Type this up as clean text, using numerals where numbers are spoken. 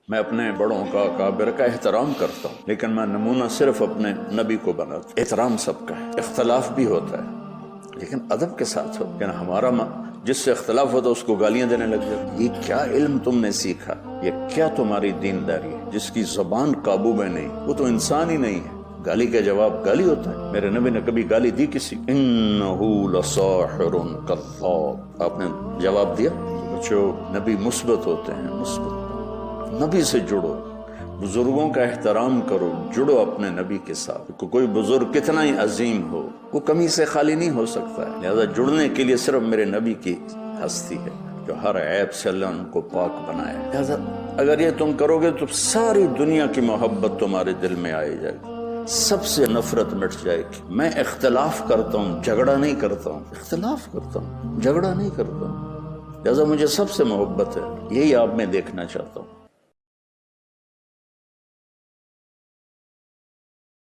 میں اپنے بڑوں کا اکابر کا احترام کرتا ہوں، لیکن میں نمونہ صرف اپنے نبی کو بناتا ہوں۔ احترام سب کا ہے، اختلاف بھی ہوتا ہے لیکن ادب کے ساتھ ہو۔ لیکن ہمارا جس سے اختلاف ہوتا ہے اس کو گالیاں دینے لگ جاتے، یہ کیا علم تم نے سیکھا، یہ کیا تمہاری دینداری ہے؟ جس کی زبان قابو میں نہیں وہ تو انسان ہی نہیں ہے۔ گالی کا جواب گالی ہوتا ہے؟ میرے نبی نے کبھی گالی دی کسی؟ انہو لساحر کذاب، آپ نے جواب دیا؟ بچو نبی مثبت ہوتے ہیں، مثبت نبی سے جڑو، بزرگوں کا احترام کرو، جڑو اپنے نبی کے ساتھ۔ کوئی بزرگ کتنا ہی عظیم ہو وہ کمی سے خالی نہیں ہو سکتا ہے، لہذا جڑنے کے لیے صرف میرے نبی کی ہستی ہے جو ہر عیب سے اللہ ان کو پاک بنایا۔ لہذا اگر یہ تم کرو گے تو ساری دنیا کی محبت تمہارے دل میں آئے جائے گی، سب سے نفرت مٹ جائے گی۔ میں اختلاف کرتا ہوں، جھگڑا نہیں کرتا ہوں، اختلاف کرتا ہوں، جھگڑا نہیں کرتا ہوں، لہذا مجھے سب سے محبت ہے، یہی آپ میں دیکھنا چاہتا ہوں۔